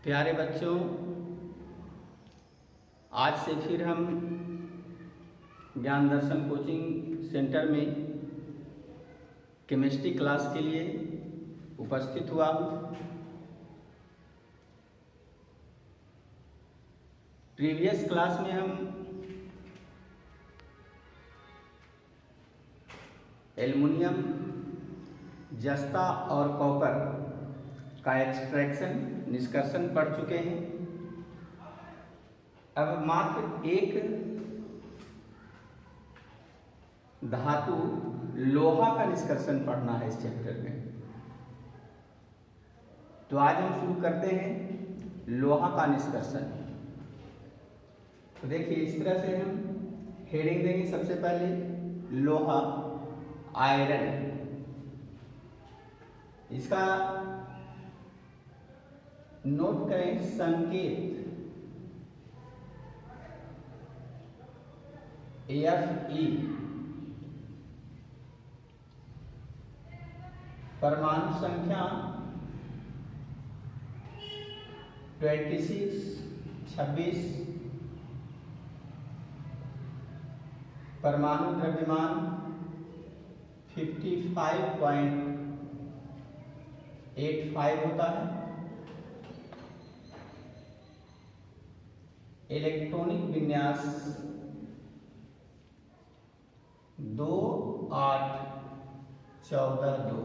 प्यारे बच्चों, आज से फिर हम ज्ञान दर्शन कोचिंग सेंटर में केमिस्ट्री क्लास के लिए उपस्थित हुआ हूँ। प्रीवियस क्लास में हम एल्युमिनियम, जस्ता और कॉपर का एक्सट्रैक्शन निष्कर्षण पढ़ चुके हैं। अब मात्र एक धातु लोहा का निष्कर्षण पढ़ना है इस चैप्टर में। तो आज हम शुरू करते हैं लोहा का निष्कर्षण। तो देखिए, इस तरह से हम हेडिंग देंगे। सबसे पहले लोहा, आयरन। इसका नोट करें संकेत Fe। परमाणु संख्या 26। परमाणु द्रव्यमान 55.85 होता है। इलेक्ट्रॉनिक विन्यास 2, 8, 14, 2।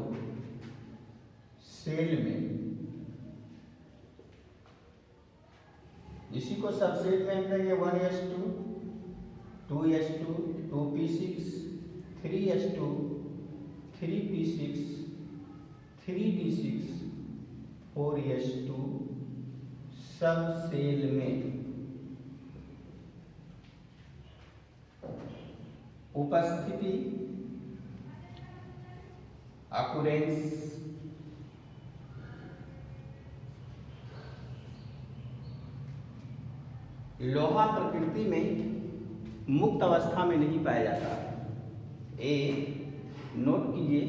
सेल में, इसी को सबसेल में हम देंगे 1s2, 2s2, 2p6, 3s2, 3p6, 3d6, 4s2 सब सेल में। उपस्थिति, अकुरेंस, लोहा प्रकृति में मुक्त अवस्था में नहीं पाया जाता। नोट कीजिए,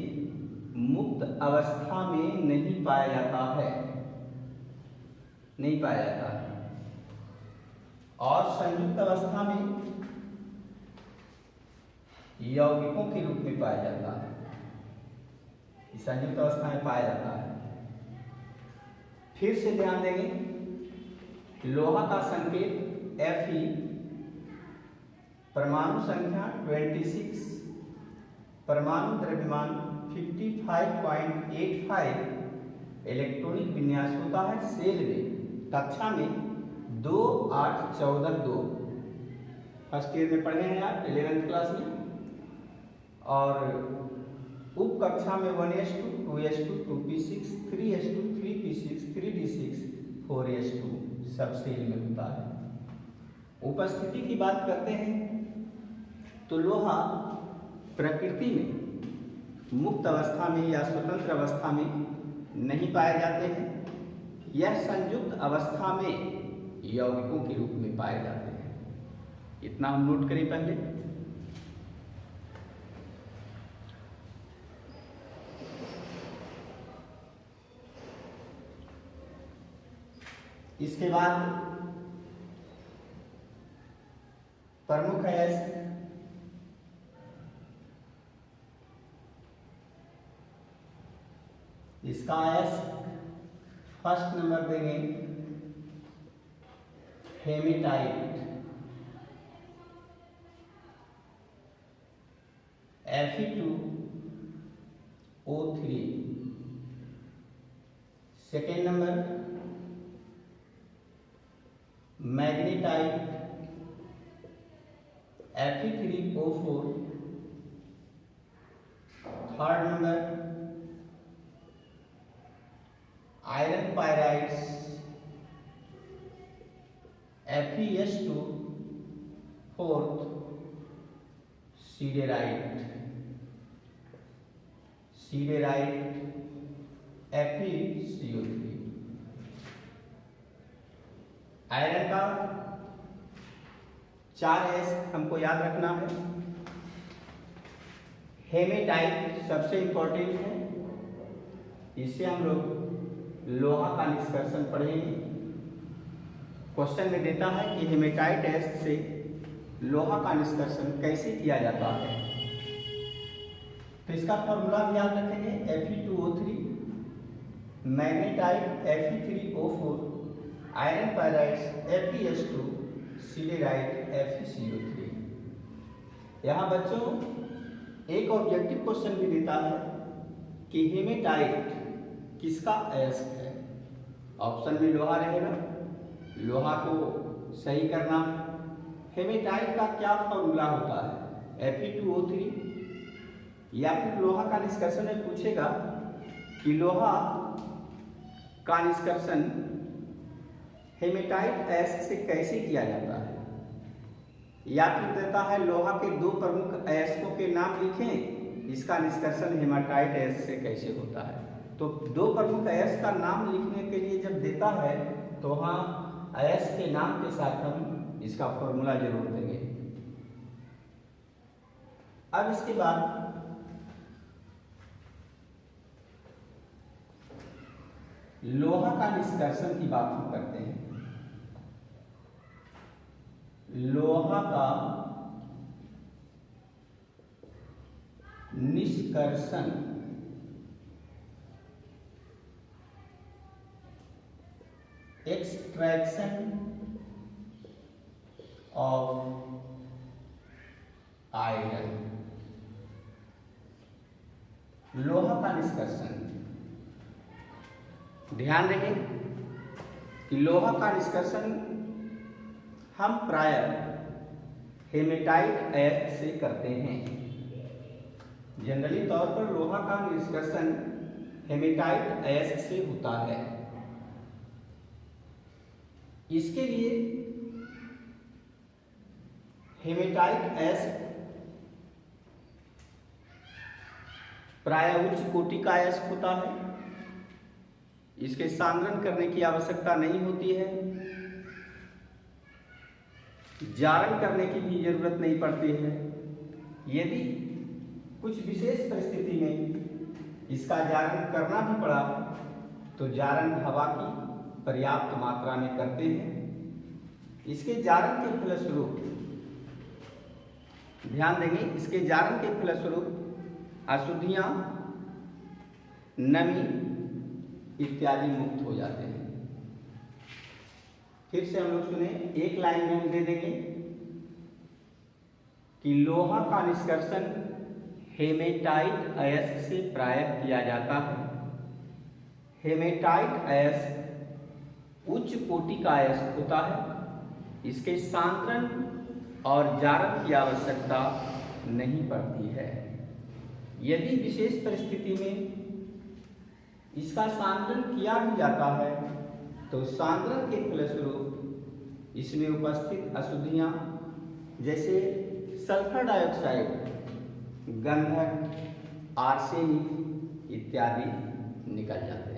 मुक्त अवस्था में नहीं पाया जाता है, नहीं पाया जाता है। और संयुक्त अवस्था में यौगिकों के रूप में पाया जाता है। संयुक्त अवस्था में पाया जाता है। फिर से ध्यान देंगे, लोहा का संकेत Fe, परमाणु संख्या 26, परमाणु द्रव्यमान 55.85, इलेक्ट्रॉनिक विन्यास होता है सेल में। कक्षा में 2, 8, 14, 2 फर्स्ट ईयर में पढ़े हैं आप 11th क्लास में। और उप कक्षा में 1s2, 2s2, 2p6, 3s2, 3p6, 3d6, 4s2 सब सेल में होता है। उपस्थिति की बात करते हैं तो लोहा प्रकृति में मुक्त अवस्था में या स्वतंत्र अवस्था में नहीं पाए जाते हैं। यह संयुक्त अवस्था में यौगिकों के रूप में पाए जाते हैं। इतना हम नोट करें पहले। इसके बाद प्रमुख अयस्क, इसका अयस्क फर्स्ट नंबर देंगे hematite, Fe2O3। Second number magnetite, Fe3O4। Third number iron pyrites, FeS2। Fourth siderite, FeCO3। Iron का 4 एस हमको याद रखना है। हेमेटाइट सबसे इंपॉर्टेंट है, इससे हम लोग लोहा का निष्कर्षण पढ़ेंगे। क्वेश्चन में देता है कि हेमेटाइट एसिड से लोहा का निष्कर्षण कैसे किया जाता है। तो इसका फॉर्मूला याद रखेंगे, Fe2O3, magnetite Fe3O4, iron pyrites FeS2, सिलेराइट FeCO3। यहाँ बच्चों एक ऑब्जेक्टिव क्वेश्चन भी देता है कि हेमेटाइट किसका अयस्क है। ऑप्शन में लोहा रहेगा, लोहा को सही करना। हेमेटाइट का क्या फॉर्मूला होता है, Fe2O3, या फिर लोहा का निष्कर्षण में पूछेगा कि लोहा का निष्कर्षण हेमेटाइट अयस्क से कैसे किया जाता है, या फिर देता है लोहा के दो प्रमुख अयस्कों के नाम लिखें, इसका निष्कर्षण हेमेटाइट अयस्क से कैसे होता है। तो दो प्रमुख अयस्क का नाम लिखने के लिए जब देता है तो वहाँ अयस्क के नाम के साथ हम इसका फॉर्मूला जरूर देंगे। अब इसके बाद लोहा का निष्कर्षण की बात हम करते हैं। लोहा का निष्कर्षण एक्सट्रैक्शन ऑफ आयरन। लोहा का निष्कर्षण, ध्यान रहे कि लोहा का निष्कर्षण हम प्रायः हेमेटाइट अयस्क से करते हैं। जनरली तौर पर लोहा का निष्कर्षण हेमेटाइट अयस्क से होता है। इसके लिए हेमेटाइट अयस्क प्रायः उच्च कोटि का अयस्क होता है। इसके सांद्रण करने की आवश्यकता नहीं होती है, जारण करने की भी जरूरत नहीं पड़ती है। यदि कुछ विशेष परिस्थिति में इसका जारण करना भी पड़ा तो जारण हवा की पर्याप्त मात्रा में करते हैं। इसके जारण के फलस्वरूप, ध्यान देंगे, इसके जारण के फलस्वरूप अशुद्धियां, नमी इत्यादि मुक्त हो जाते हैं। फिर से हम लोग सुने, एक लाइन में हम दे देंगे कि लोहा का निष्कर्षण हेमेटाइट अयस्क से प्रायः किया जाता है। हेमेटाइट अयस्क उच्च कोटि का अयस्क होता है। इसके सांद्रण और जारण की आवश्यकता नहीं पड़ती है। यदि विशेष परिस्थिति में इसका सांद्रण किया भी जाता है तो सांद्रण के फलस्वरूप इसमें उपस्थित अशुद्धियां जैसे सल्फर डाइऑक्साइड, गंधक, आर्सेनिक इत्यादि निकल जाते हैं।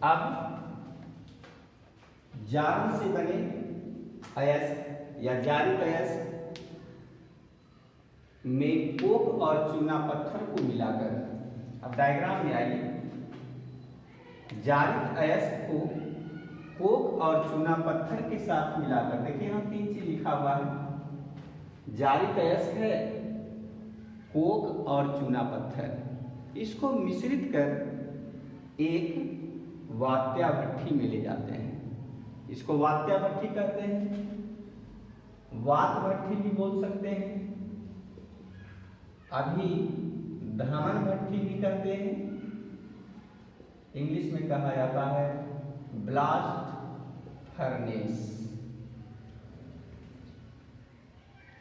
अब जारण से बने अयस्क या जारित अयस्क में कोक और चूना पत्थर को मिलाकर, अब डायग्राम में आइए, जारित अयस्क को कोक और चूना पत्थर के साथ मिलाकर, देखिए यहाँ 3 चीज लिखा हुआ है। जारित अयस्क है, कोक और चूना पत्थर, इसको मिश्रित कर एक वात्या भट्ठी में ले जाते हैं। इसको वात्या भट्ठी कहते हैं, वात भट्ठी भी बोल सकते हैं, अभी धामन भट्ठी भी कहते हैं, इंग्लिश में कहा जाता है ब्लास्ट फर्नेस।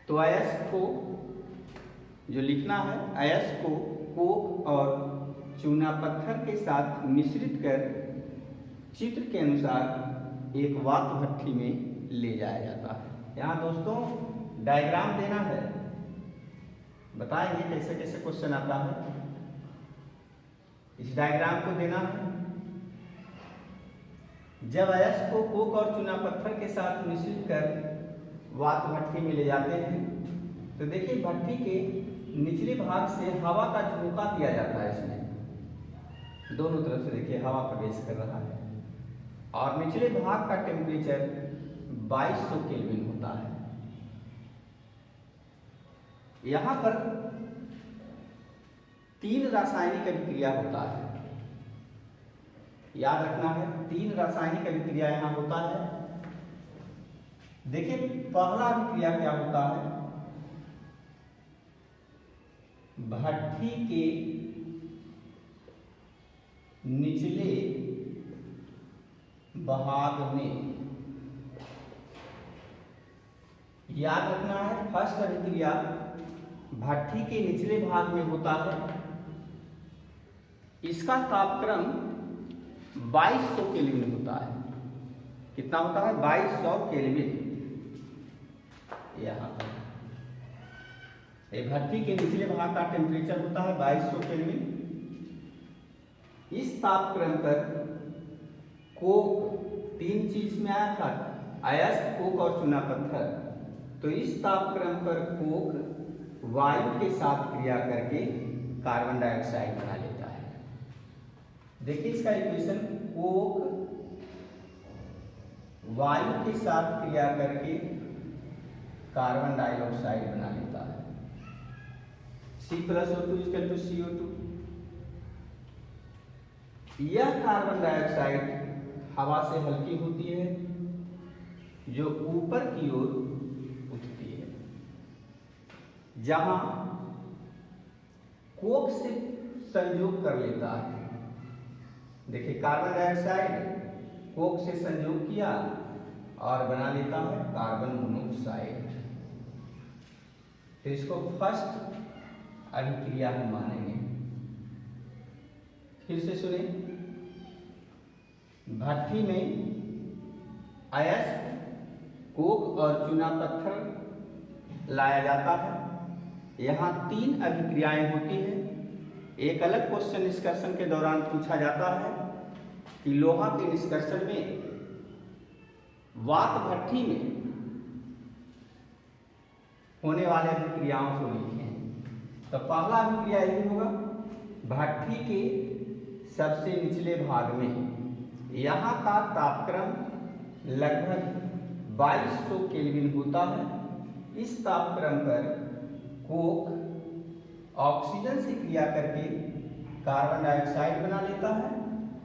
तो अयस्क को जो लिखना है, अयस्क को कोक और चूना पत्थर के साथ मिश्रित कर चित्र के अनुसार एक वात भट्ठी में ले जाया जाता है। यहाँ दोस्तों डायग्राम देना है, बताएंगे कैसे कैसे क्वेश्चन आता है। इस डायग्राम को देना है। जब अयस्क को कोक और चूना पत्थर के साथ मिश्रित कर वात भट्ठी में ले जाते हैं तो देखिए भट्ठी के निचले भाग से हवा का झोंका दिया जाता है। इसमें दोनों तरफ से देखिए हवा प्रवेश कर रहा है। और निचले भाग का टेम्परेचर 2200 केल्विन होता है। यहां पर 3 रासायनिक अभिक्रिया होता है, याद रखना है 3 रासायनिक अभिक्रिया यहां होता है। देखिए पहला अभिक्रिया क्या होता है, भट्ठी के निचले भाग में, याद रखना है फर्स्ट अभिक्रिया भट्ठी के निचले भाग में होता है। इसका तापक्रम 2200 केल्विन होता है। कितना होता है? 2200 केल्विन। यहां पर भट्ठी के निचले भाग का टेम्परेचर होता है 2200 केल्विन। इस तापक्रम पर कोक, 3 चीज में आया था, अयस्क, कोक और चूना पत्थर। तो इस तापक्रम पर कोक वायु के साथ क्रिया करके कार्बन डाइऑक्साइड बना लेता है। देखिए इसका इक्वेशन, कोक वायु के साथ क्रिया करके कार्बन डाइऑक्साइड बना लेता है। C+O2 = CO2। यह कार्बन डाइऑक्साइड हवा से हल्की होती है जो ऊपर की ओर उठती है, जहां कोक से संयोग कर लेता है। देखिए कार्बन डाइऑक्साइड कोक से संयोग किया और बना लेता है कार्बन मोनोऑक्साइड। तो इसको फर्स्ट अभिक्रिया हम मानेंगे। फिर से सुने, भट्ठी में अयस्क, कोक और चूना पत्थर लाया जाता है। यहाँ 3 अभिक्रियाएं होती हैं। एक अलग क्वेश्चन निष्कर्षण के दौरान पूछा जाता है कि लोहा के निष्कर्षण में वात भट्ठी में होने वाले अभिक्रियाओं को लिखें। तो पहला अभिक्रिया यही होगा, भट्ठी के सबसे निचले भाग में यहाँ का तापक्रम लगभग 2200 केल्विन होता है। इस तापक्रम पर कोक ऑक्सीजन से क्रिया करके कार्बन डाइऑक्साइड बना लेता है।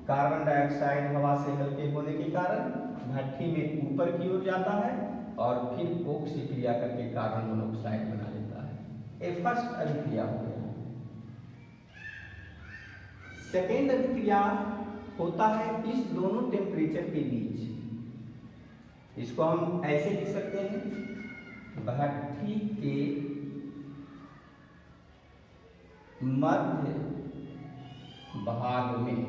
कार्बन डाइऑक्साइड हवा से हल्के होने के कारण भट्ठी में ऊपर की ओर जाता है और फिर कोक से क्रिया करके कार्बन मोनोऑक्साइड बना लेता है। ये फर्स्ट अभिक्रिया हो गया। सेकेंड अभिक्रिया होता है इस दोनों टेम्परेचर के बीच। इसको हम ऐसे लिख सकते हैं, भट्ठी के मध्य भाग में।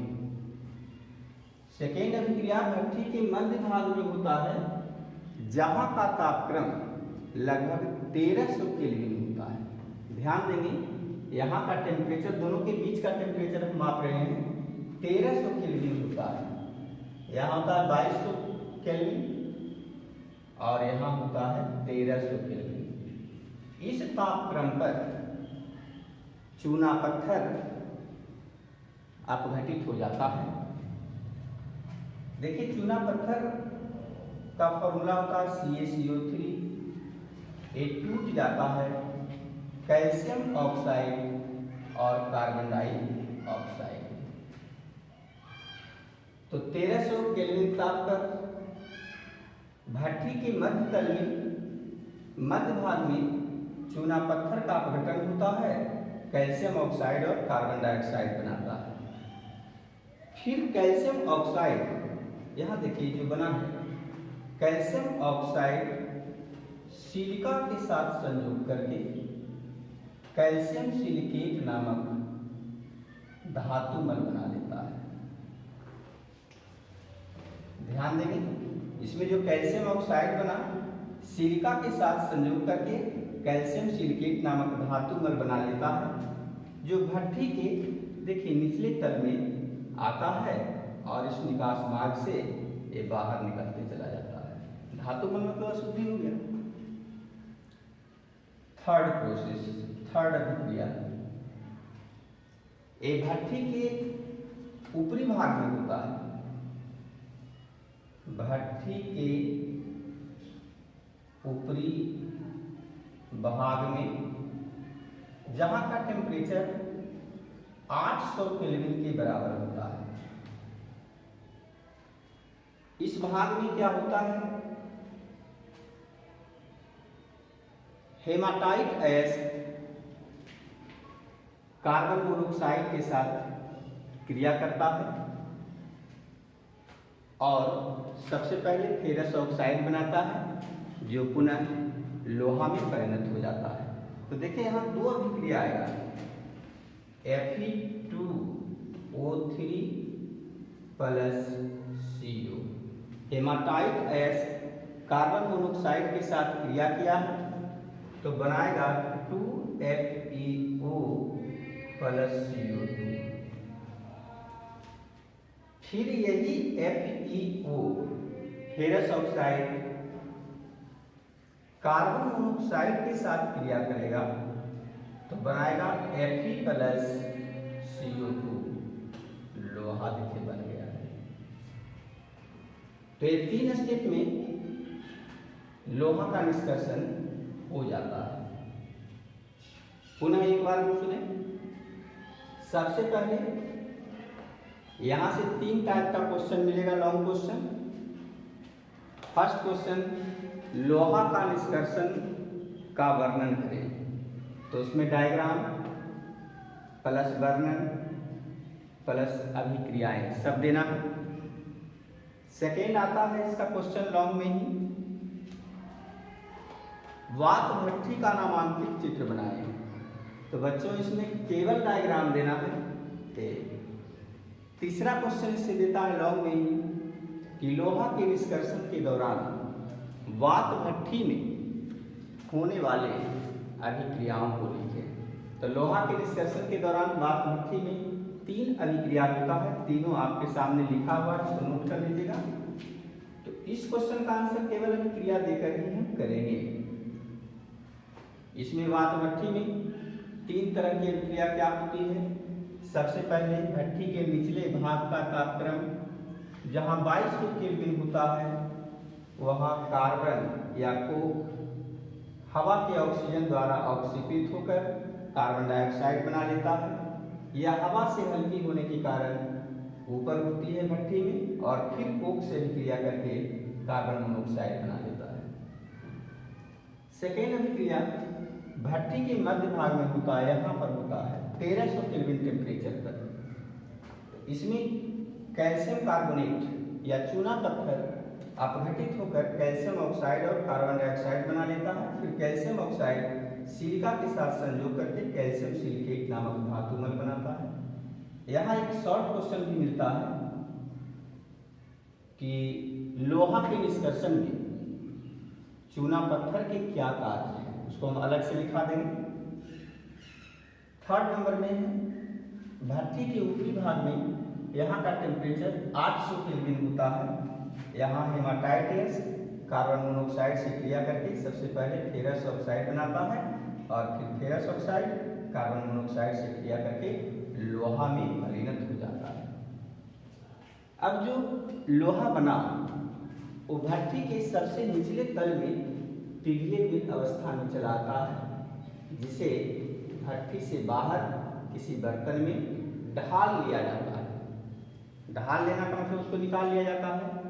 सेकेंड अभिक्रिया भट्ठी के मध्य भाग में होता है, जहां का तापक्रम लगभग 1300 केल्विन होता है। ध्यान देंगे यहाँ का टेम्परेचर, दोनों के बीच का टेम्परेचर हम माप रहे हैं, 1300 केल्विन होता है। यहाँ होता है 2200 केल्विन और यहाँ होता है 1300 केल्विन। इस तापक्रम पर चूना पत्थर अपघटित हो जाता है। देखिए चूना पत्थर का फॉर्मूला होता है CaCO3। ये टूट जाता है कैल्शियम ऑक्साइड और कार्बन डाइऑक्साइड। तो 1300 केल्विन ताप पर भट्ठी के मध्य तल में, मध्य भाग में चूना पत्थर का अपघटन होता है, कैल्शियम ऑक्साइड और कार्बन डाइऑक्साइड बनाता है। फिर कैल्शियम ऑक्साइड, यहाँ देखिए जो बना है, कैल्शियम ऑक्साइड सिलिका के साथ संयोग करके कैल्शियम सिलिकेट नामक धातुमल बना लेता है। ध्यान देंगे, इसमें जो कैल्शियम ऑक्साइड बना, सिलिका के साथ संयोग करके कैल्शियम सिलिकेट नामक धातुमल बना लेता है, जो भट्ठी के देखिए निचले तल में आता है और इस निकास मार्ग से ये बाहर निकलते चला जाता है। धातुमल मतलब अशुद्धि हो गया। थर्ड प्रोसेस, थर्ड अभिक्रिया, ये भट्ठी के ऊपरी भाग में होता है। भट्ठी के ऊपरी भाग में जहां का टेम्परेचर 800 केल्विन के बराबर होता है। इस भाग में क्या होता है, हेमाटाइट गैस कार्बन मोनोऑक्साइड के साथ क्रिया करता है और सबसे पहले फेरस ऑक्साइड बनाता है जो पुनः लोहा में परिणत हो जाता है। तो देखिए यहाँ दो अभिक्रिया आएगा, Fe2O3 plus CO। Haematite gas carbon monoxide के साथ क्रिया किया है तो बनाएगा 2FeO प्लस CO2। फिर यही FeO ferrous oxide carbon monoxide के साथ क्रिया करेगा तो बनाएगा Fe प्लस CO2, लोहा देखिए बन गया है। तो ये 3 स्टेप में लोहा का निष्कर्षण हो जाता है। पुनः एक बार हम सुने, सबसे पहले यहां से 3 टाइप का क्वेश्चन मिलेगा, लॉन्ग क्वेश्चन। फर्स्ट क्वेश्चन, लोहा का निष्कर्षण का वर्णन करें, तो उसमें डायग्राम प्लस वर्णन प्लस अभिक्रियाएं सब देना है। सेकेंड आता है इसका क्वेश्चन लॉन्ग में ही, वात भट्ठी का नामांकित चित्र बनाएं। तो बच्चों इसमें केवल डायग्राम देना है। तीसरा क्वेश्चन इससे देता है लॉन्ग में ही कि लोहा के निष्कर्षण के दौरान वात भट्ठी में होने वाले अभिक्रियाओं को लिखें। तो लोहा के निष्कर्षण के दौरान वात भट्ठी में 3 अभिक्रिया होता है, तीनों आपके सामने लिखा हुआ है, इसको नोट कर लीजिएगा। तो इस क्वेश्चन का आंसर केवल अभिक्रिया देकर ही हम करेंगे। इसमें वात भट्ठी में 3 तरह की अभिक्रिया क्या होती है। सबसे पहले भट्ठी के निचले भाग का तापक्रम जहां 2200 केल्विन होता है, वहां कार्बन या कोक हवा के ऑक्सीजन द्वारा ऑक्सीकृत होकर कार्बन डाइऑक्साइड बना लेता है, या हवा से हल्की होने के कारण ऊपर उठती है भट्ठी में और फिर कोक से अभिक्रिया करके कार्बन मोनोऑक्साइड बना लेता है। सेकेंड अभिक्रिया भट्ठी के मध्य भाग में होता है, यहाँ पर होता है 1300 केल्विन टेम्परेचर पर। इसमें कैल्शियम कार्बोनेट या चूना पत्थर अपघटित होकर कैल्शियम ऑक्साइड और कार्बन डाइऑक्साइड बना लेता है। फिर कैल्शियम ऑक्साइड सिलिका के साथ संयोग करके कैल्शियम सिलिकेट नामक धातुमल बनाता है। यहाँ एक शॉर्ट क्वेश्चन भी मिलता है कि लोहा के निष्कर्षण में चूना पत्थर के क्या कार्य हैं, उसको हम अलग से लिखा देंगे। थर्ड नंबर में है भट्ठी के ऊपरी भाग में यहाँ का टेम्परेचर 800 केल्विन होता है। यहाँ हेमाटाइट गैस कार्बन मोनोऑक्साइड से क्रिया करके सबसे पहले फेरस ऑक्साइड बनाता है और फिर फेरस ऑक्साइड कार्बन मोनोऑक्साइड से क्रिया करके लोहा में परिणत हो जाता है। अब जो लोहा बना वो भट्ठी के सबसे निचले तल में पिघले हुई अवस्था में चला आता है, जिसे भट्ठी से बाहर किसी बर्तन में ढाल लिया जाता है। ढाल लेना का मतलब उसको निकाल लिया जाता है।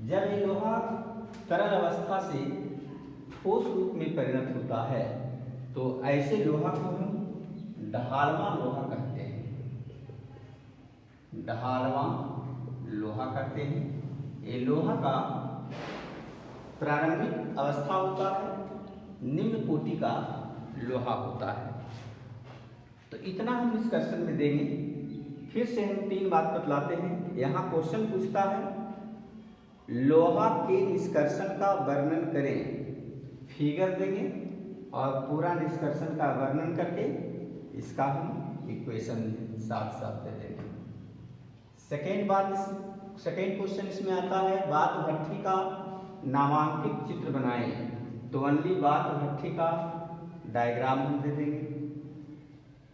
जब ये लोहा तरल अवस्था से ठोस रूप में परिणत होता है तो ऐसे लोहा को हम ढालवा लोहा कहते हैं। ढालवा लोहा कहते हैं। ये लोहा का प्रारंभिक अवस्था होता है, निम्न कोटि का लोहा होता है। तो इतना हम इस क्वेश्चन में देंगे। फिर से हम 3 बात बतलाते हैं। यहाँ क्वेश्चन पूछता है लोहा के निष्कर्षण का वर्णन करें, फिगर देंगे और पूरा निष्कर्षण का वर्णन करके इसका हम इक्वेशन साथ साथ दे देंगे। सेकेंड क्वेश्चन इसमें आता है वात भट्ठी का नामांकित चित्र बनाएं, तो ओनली वात भट्ठी का डायग्राम हम दे देंगे।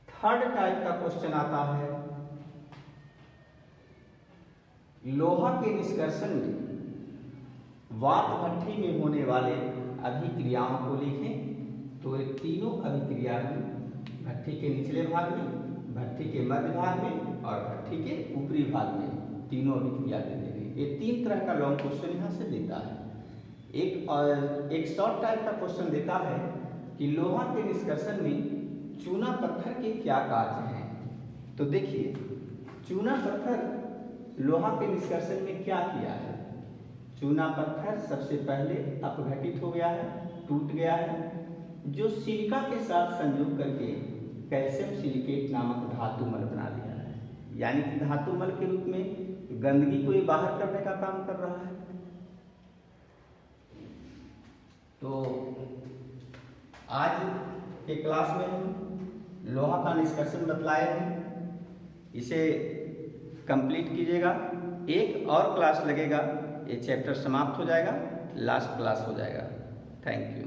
थर्ड टाइप का क्वेश्चन आता है लोहा के निष्कर्षण में वात भट्ठी में होने वाले अभिक्रियाओं को लिखें। तो ये तीनों अभिक्रिया भट्ठी के निचले भाग में, भट्ठी के मध्य भाग में और भट्ठी के ऊपरी भाग में तीनों अभिक्रिया दे देंगे। ये 3 तरह का लॉन्ग क्वेश्चन यहाँ से देता है। एक शॉर्ट टाइप का क्वेश्चन देता है कि लोहा के निष्कर्षण में चूना पत्थर के क्या कार्य हैं। तो देखिए, चूना पत्थर लोहा के निष्कर्षण में क्या किया है। चूना पत्थर सबसे पहले अपघटित हो गया है, टूट गया है, जो सिलिका के साथ संयोग करके कैल्शियम सिलिकेट नामक धातुमल बना लिया है। यानी कि धातुमल के रूप में गंदगी को ये बाहर करने का काम कर रहा है। तो आज के क्लास में हम लोहा का निष्कर्षण बतलाए हैं, इसे कंप्लीट कीजिएगा। एक और क्लास लगेगा, ये चैप्टर समाप्त हो जाएगा, लास्ट क्लास हो जाएगा। Thank you.